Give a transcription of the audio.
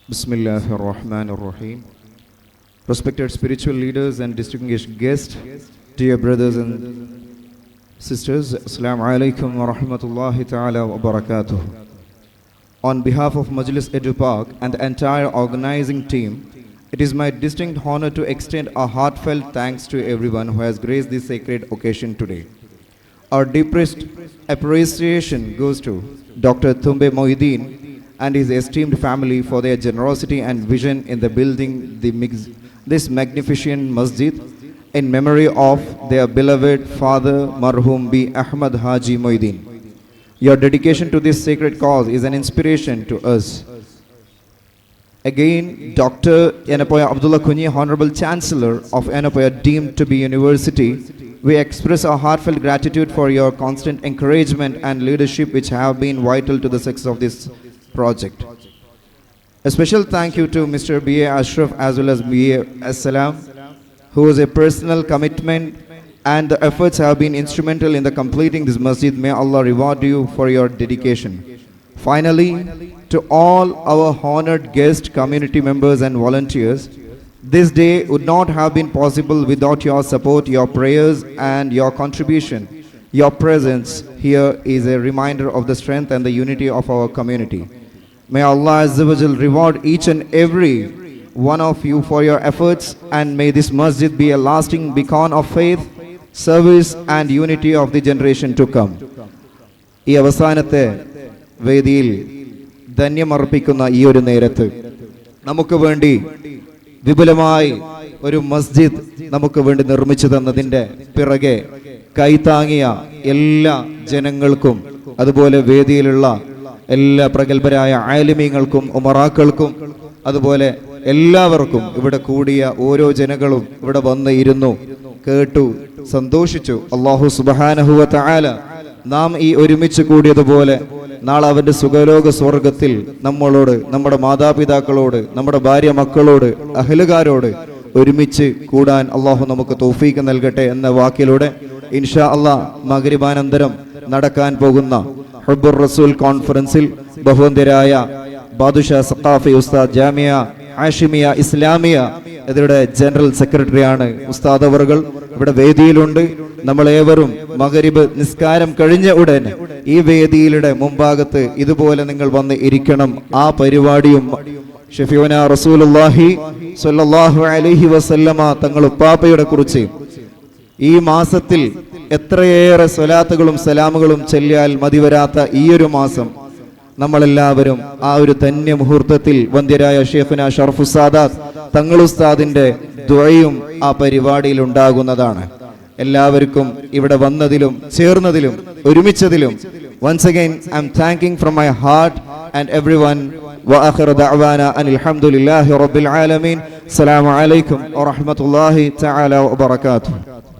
Bismillahirrahmanirrahim. Respected spiritual leaders and distinguished guests, dear brothers and sisters, Assalamu alaikum wa rahmatullahi ta'ala wa barakatuh. On behalf of Majlis Edu Park and the entire organizing team, it is my distinct honor to extend a heartfelt thanks to everyone who has graced this sacred occasion today. Our deepest appreciation goes to Dr. Thumbe Moideen and his esteemed family for their generosity and vision in the building this magnificent masjid in memory of their beloved father Marhum B. Ahmad Haji Moideen. Your dedication to this sacred cause is an inspiration to us. Again, Dr. Yenapoya Abdullah Kunyi, Honorable Chancellor of Yenapoya deemed to be University, we express our heartfelt gratitude for your constant encouragement and leadership which have been vital to the success of this project. A special thank you to Mr. B.A. Ashraf as well as B.A. Assalam, whose a personal commitment and the efforts have been instrumental in the completing this masjid. May Allah reward you for your dedication. Finally, to all our honored guest community members and volunteers, this day would not have been possible without your support, your prayers and your contribution. Your presence here is a reminder of the strength and the unity of our community. May Allah Azza wa Jal reward each and every one of you for your efforts, and may this masjid be a lasting beacon of faith, service and unity of the generation to come. ഈ അവസാനത്തെ വേദിയിൽ ധന്യമർപ്പിക്കുന്ന ഈ ഒരു നേരത്ത് നമുക്ക് വേണ്ടി വിപുലമായി ഒരു മസ്ജിദ് നമുക്ക് വേണ്ടി നിർമ്മിച്ചു തന്നതിൻ്റെ പിറകെ കൈതാങ്ങിയ എല്ലാ ജനങ്ങൾക്കും അതുപോലെ വേദിയിലുള്ള എല്ലാ പ്രഗത്ഭരായ ആലിമീങ്ങൾക്കും ഉമറാക്കൾക്കും അതുപോലെ എല്ലാവർക്കും ഇവിടെ കൂടിയ ഓരോ ജനങ്ങളും ഇവിടെ വന്ന് ഇരുന്നു കേട്ടു സന്തോഷിച്ചു. അല്ലാഹു സുബ്ഹാനഹു വ തആല നാം ഈ ഒരുമിച്ച് കൂടിയതുപോലെ നാളെ അവന്റെ സുഖലോക സ്വർഗത്തിൽ നമ്മളോട്, നമ്മുടെ മാതാപിതാക്കളോട്, നമ്മുടെ ഭാര്യ മക്കളോട്, അഹ്ലുകാരോട് ഒരുമിച്ച് കൂടാൻ അല്ലാഹു നമുക്ക് തൗഫീഖ് നൽകട്ടെ എന്ന വാക്കിലൂടെ ഇൻഷാ അല്ലാഹ് മഗ്രിബാനന്തരം നടക്കാൻ പോകുന്ന ഹുബ്ബുർ റസൂൽ കോൺഫറൻസിൽ ബഹുവന്ദരായ ബാദുഷാ സഖാഫി ഉസ്താദ് ജാമിയ ആഷിമിയ ഇസ്ലാമിയ ഇതിയുടെ ജനറൽ സെക്രട്ടറിയാണ് ഉസ്താദ് അവറുകൾ ഇവിടെ വേദിയിലുണ്ട്. നമ്മളേവരും മഗ്രിബ് നിസ്കാരം കഴിഞ്ഞ ഉടൻ ഈ വേദിയിലെ മുമ്പാകത്ത് ഇതുപോലെ നിങ്ങൾ വന്ന് ഇരിക്കണം. ആ പരിപാടിയും ഷഫീഉന റസൂലുള്ളാഹി സ്വല്ലല്ലാഹു അലൈഹി വസല്ലമ തങ്ങൾ ഉപ്പാപ്പയുടെ കുറിച്ച് ഈ മാസത്തിൽ എത്രയേറെ സ്വലാത്തുകളും സലാമുകളും ചൊല്ലിയാൽ മതിവരാത്ത ഈ ഒരു മാസം നമ്മളെല്ലാവരും ആ ഒരു ധന്യ മുഹൂർത്തത്തിൽ വന്ദ്യരായ ഷെയ്ഖുന ഷറഫു സാദാത്ത് തങ്ങൾ ഉസ്താദിന്റെ ദുആയും ആ പരിപാടിയിൽ ഉണ്ടാകുന്നതാണ്. എല്ലാവർക്കും ഇവിടെ വന്നതിലും ചേർന്നതിലും ഒരുമിച്ചതിലും once again I'm thanking from my heart and everyone. wa akhiru da'wana alhamdulillahi rabbil alamin. Assalamu alaikum wa rahmatullahi ta'ala wa barakatuh.